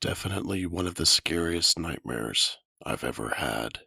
definitely one of the scariest nightmares I've ever had.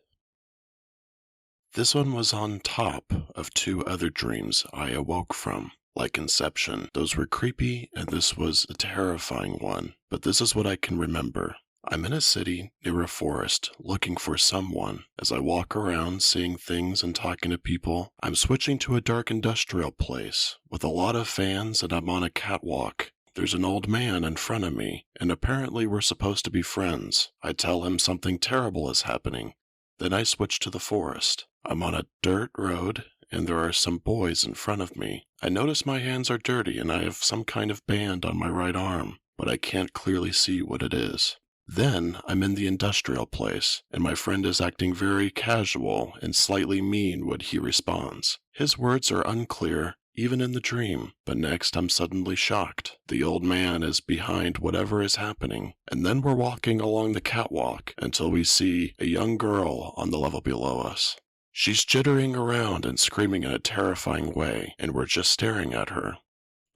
This one was on top of two other dreams I awoke from. Like Inception, those were creepy and this was a terrifying one, but this is what I can remember. I'm in a city near a forest looking for someone. As I walk around seeing things and talking to people, I'm switching to a dark industrial place with a lot of fans and I'm on a catwalk. There's an old man in front of me, and apparently we're supposed to be friends. I tell him something terrible is happening. Then I switch to the forest. I'm on a dirt road, and there are some boys in front of me. I notice my hands are dirty and I have some kind of band on my right arm, but I can't clearly see what it is. Then I'm in the industrial place, and my friend is acting very casual and slightly mean when he responds. His words are unclear, even in the dream, but next I'm suddenly shocked. The old man is behind whatever is happening, and then we're walking along the catwalk until we see a young girl on the level below us. She's jittering around and screaming in a terrifying way, and we're just staring at her.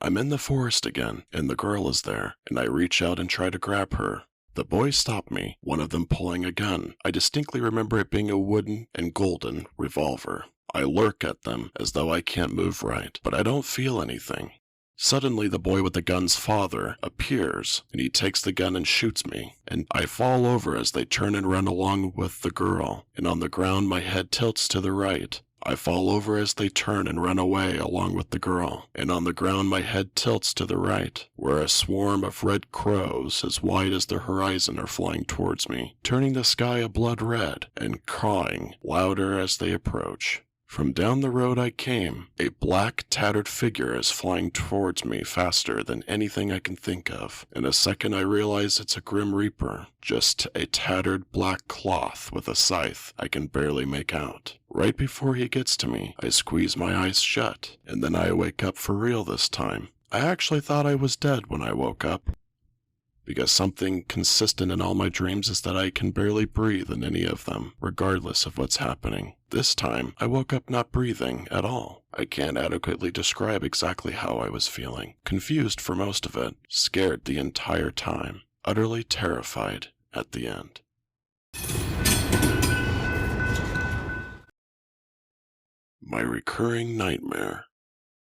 I'm in the forest again, and the girl is there, and I reach out and try to grab her. The boys stop me, one of them pulling a gun. I distinctly remember it being a wooden and golden revolver. I lurk at them as though I can't move right, but I don't feel anything. Suddenly the boy with the gun's father appears, and he takes the gun and shoots me, and I fall over as they turn and run along with the girl, and on the ground my head tilts to the right. I fall over as they turn and run away along with the girl, and on the ground my head tilts to the right, where a swarm of red crows as wide as the horizon are flying towards me, turning the sky a blood red and cawing louder as they approach. From down the road I came, a black, tattered figure is flying towards me faster than anything I can think of. In a second I realize it's a Grim Reaper, just a tattered black cloth with a scythe I can barely make out. Right before he gets to me, I squeeze my eyes shut, and then I wake up for real this time. I actually thought I was dead when I woke up, because something consistent in all my dreams is that I can barely breathe in any of them, regardless of what's happening. This time, I woke up not breathing at all. I can't adequately describe exactly how I was feeling. Confused for most of it, scared the entire time, utterly terrified at the end. My recurring nightmare.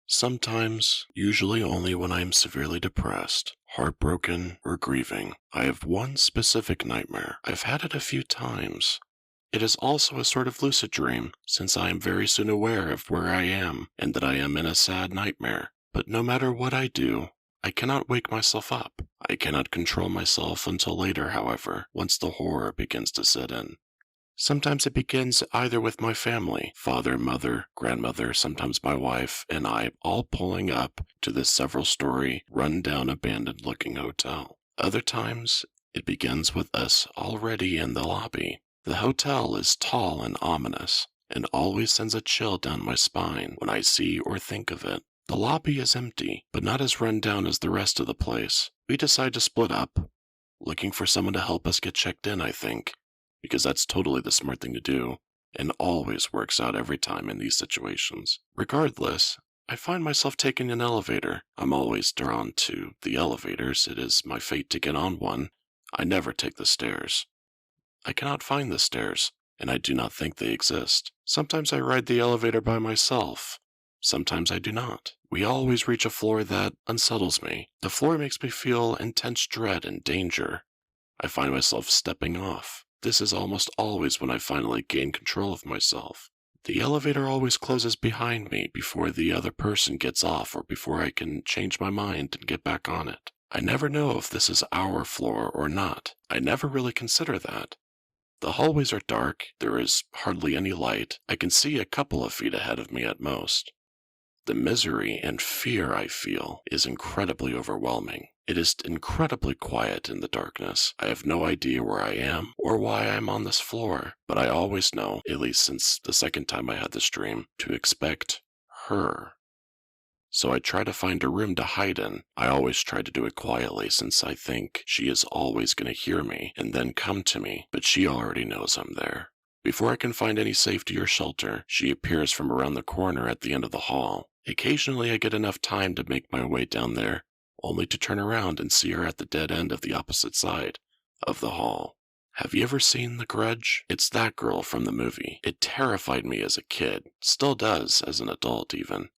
Sometimes, usually only when I am severely depressed, heartbroken, or grieving. I have one specific nightmare. I've had it a few times. It is also a sort of lucid dream, since I am very soon aware of where I am and that I am in a sad nightmare. But no matter what I do, I cannot wake myself up. I cannot control myself until later, however, once the horror begins to set in. Sometimes it begins either with my family, father, mother, grandmother, sometimes my wife, and I all pulling up to this several-story, run-down, abandoned-looking hotel. Other times, it begins with us already in the lobby. The hotel is tall and ominous, and always sends a chill down my spine when I see or think of it. The lobby is empty, but not as run-down as the rest of the place. We decide to split up, looking for someone to help us get checked in, I think, because that's totally the smart thing to do, and always works out every time in these situations. Regardless, I find myself taking an elevator. I'm always drawn to the elevators. It is my fate to get on one. I never take the stairs. I cannot find the stairs, and I do not think they exist. Sometimes I ride the elevator by myself. Sometimes I do not. We always reach a floor that unsettles me. The floor makes me feel intense dread and danger. I find myself stepping off. This is almost always when I finally gain control of myself. The elevator always closes behind me before the other person gets off or before I can change my mind and get back on it. I never know if this is our floor or not. I never really consider that. The hallways are dark, there is hardly any light. I can see a couple of feet ahead of me at most. The misery and fear I feel is incredibly overwhelming. It is incredibly quiet in the darkness. I have no idea where I am or why I'm on this floor, but I always know, at least since the second time I had this dream, to expect her. So I try to find a room to hide in. I always try to do it quietly since I think she is always going to hear me and then come to me, but she already knows I'm there. Before I can find any safety or shelter, she appears from around the corner at the end of the hall. Occasionally I get enough time to make my way down there, only to turn around and see her at the dead end of the opposite side, of the hall. Have you ever seen The Grudge? It's that girl from the movie. It terrified me as a kid, still does as an adult even.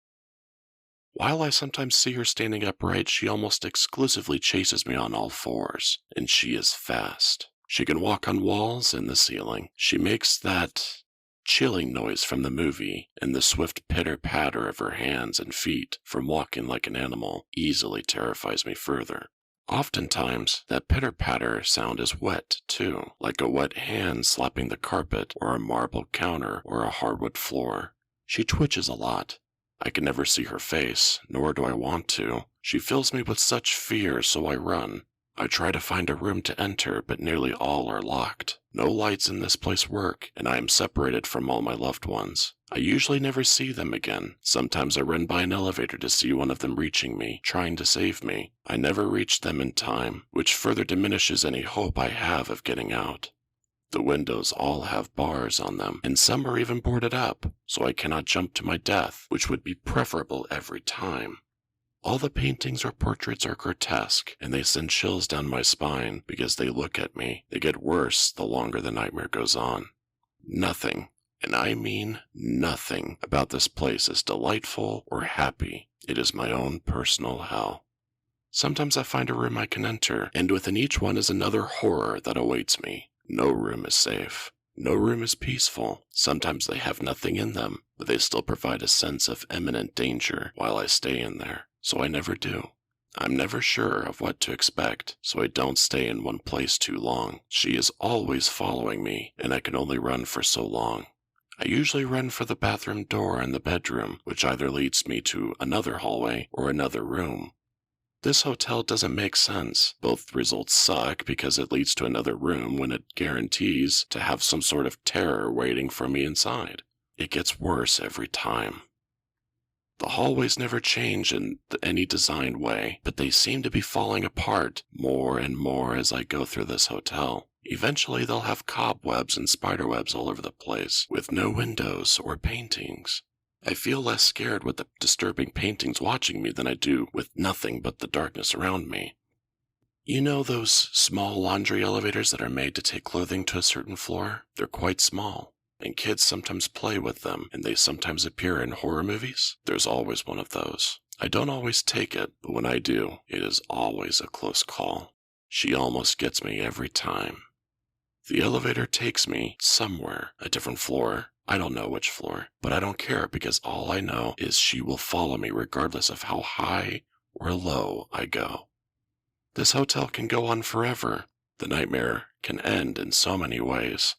While I sometimes see her standing upright, she almost exclusively chases me on all fours, and she is fast. She can walk on walls and the ceiling. She makes that chilling noise from the movie, and the swift pitter-patter of her hands and feet from walking like an animal easily terrifies me further. Oftentimes, that pitter-patter sound is wet, too, like a wet hand slapping the carpet or a marble counter or a hardwood floor. She twitches a lot. I can never see her face, nor do I want to. She fills me with such fear, so I run. I try to find a room to enter, but nearly all are locked. No lights in this place work, and I am separated from all my loved ones. I usually never see them again. Sometimes I run by an elevator to see one of them reaching me, trying to save me. I never reach them in time, which further diminishes any hope I have of getting out. The windows all have bars on them, and some are even boarded up, so I cannot jump to my death, which would be preferable every time. All the paintings or portraits are grotesque, and they send chills down my spine because they look at me. They get worse the longer the nightmare goes on. Nothing, and I mean nothing, about this place is delightful or happy. It is my own personal hell. Sometimes I find a room I can enter, and within each one is another horror that awaits me. No room is safe. No room is peaceful. Sometimes they have nothing in them, but they still provide a sense of imminent danger while I stay in there, so I never do. I'm never sure of what to expect, so I don't stay in one place too long. She is always following me, and I can only run for so long. I usually run for the bathroom door in the bedroom, which either leads me to another hallway or another room. This hotel doesn't make sense. Both results suck because it leads to another room when it guarantees to have some sort of terror waiting for me inside. It gets worse every time. The hallways never change in any designed way, but they seem to be falling apart more and more as I go through this hotel. Eventually they'll have cobwebs and spiderwebs all over the place, with no windows or paintings. I feel less scared with the disturbing paintings watching me than I do with nothing but the darkness around me. You know those small laundry elevators that are made to take clothing to a certain floor? They're quite small, and kids sometimes play with them, and they sometimes appear in horror movies. There's always one of those. I don't always take it, but when I do, it is always a close call. She almost gets me every time. The elevator takes me somewhere, a different floor. I don't know which floor, but I don't care because all I know is she will follow me regardless of how high or low I go. This hotel can go on forever. The nightmare can end in so many ways.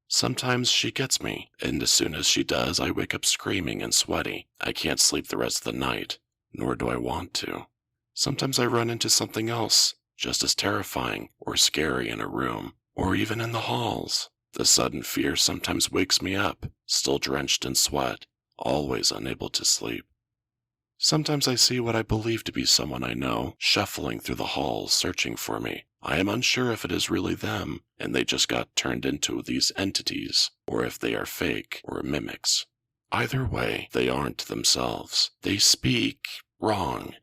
Sometimes she gets me, and as soon as she does, I wake up screaming and sweaty. I can't sleep the rest of the night, nor do I want to. Sometimes I run into something else, just as terrifying or scary in a room, or even in the halls. The sudden fear sometimes wakes me up, still drenched in sweat, always unable to sleep. Sometimes I see what I believe to be someone I know, shuffling through the halls searching for me. I am unsure if it is really them, and they just got turned into these entities, or if they are fake or mimics. Either way, they aren't themselves. They speak wrong.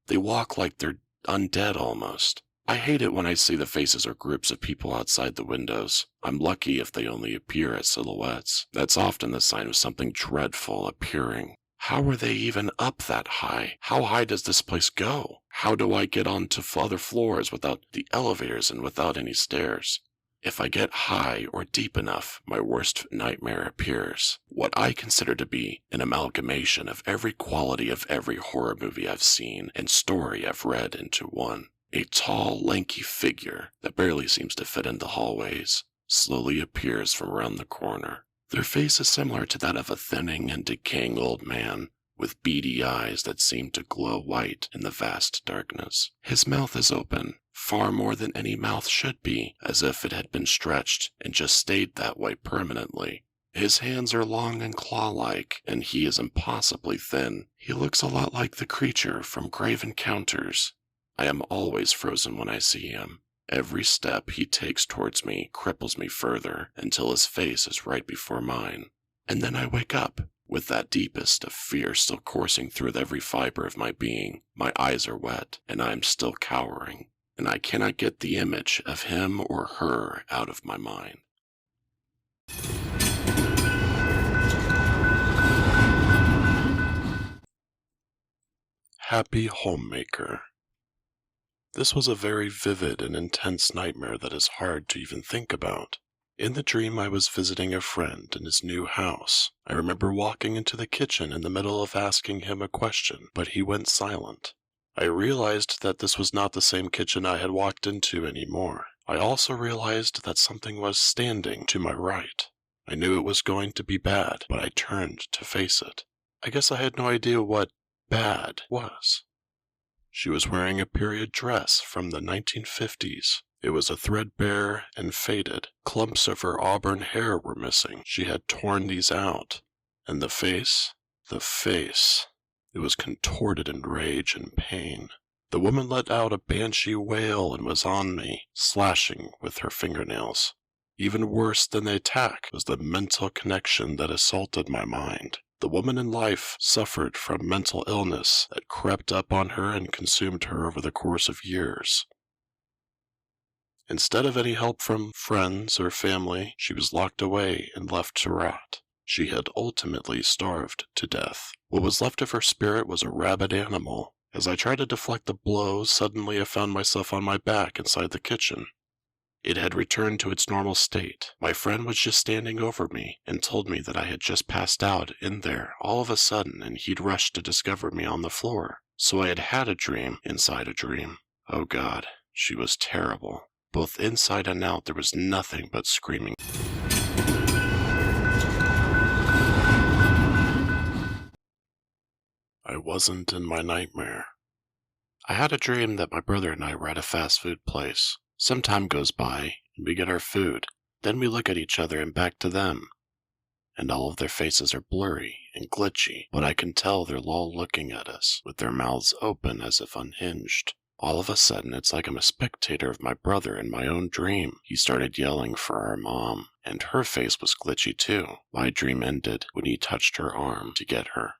They walk like they're undead almost. I hate it when I see the faces or groups of people outside the windows. I'm lucky if they only appear as silhouettes. That's often the sign of something dreadful appearing. How are they even up that high? How high does this place go? How do I get onto other floors without the elevators and without any stairs? If I get high or deep enough, my worst nightmare appears. What I consider to be an amalgamation of every quality of every horror movie I've seen and story I've read into one. A tall, lanky figure that barely seems to fit in the hallways slowly appears from around the corner. Their face is similar to that of a thinning and decaying old man, with beady eyes that seem to glow white in the vast darkness. His mouth is open, far more than any mouth should be, as if it had been stretched and just stayed that way permanently. His hands are long and claw-like, and he is impossibly thin. He looks a lot like the creature from Grave Encounters. I am always frozen when I see him. Every step he takes towards me cripples me further until his face is right before mine. And then I wake up, with that deepest of fear still coursing through every fiber of my being. My eyes are wet, and I am still cowering. and I cannot get the image of him or her out of my mind. Happy Homemaker. This was a very vivid and intense nightmare that is hard to even think about. In the dream, I was visiting a friend in his new house. I remember walking into the kitchen in the middle of asking him a question, but he went silent. I realized that this was not the same kitchen I had walked into anymore. I also realized that something was standing to my right. I knew it was going to be bad, but I turned to face it. I guess I had no idea what bad was. She was wearing a period dress from the 1950s. It was a threadbare and faded. Clumps of her auburn hair were missing. She had torn these out. And the face, it was contorted in rage and pain. The woman let out a banshee wail and was on me, slashing with her fingernails. Even worse than the attack was the mental connection that assaulted my mind. The woman in life suffered from mental illness that crept up on her and consumed her over the course of years. Instead of any help from friends or family, she was locked away and left to rot. She had ultimately starved to death. What was left of her spirit was a rabid animal. As I tried to deflect the blow, suddenly I found myself on my back inside the kitchen. It had returned to its normal state. My friend was just standing over me and told me that I had just passed out in there all of a sudden, and he'd rushed to discover me on the floor. So I had had a dream inside a dream. Oh God, she was terrible. Both inside and out, there was nothing but screaming. I wasn't in my nightmare. I had a dream that my brother and I were at a fast food place. Some time goes by, and we get our food. Then we look at each other and back to them. And all of their faces are blurry and glitchy, but I can tell they're all looking at us, with their mouths open as if unhinged. All of a sudden, it's like I'm a spectator of my brother in my own dream. He started yelling for our mom, and her face was glitchy too. My dream ended when he touched her arm to get her.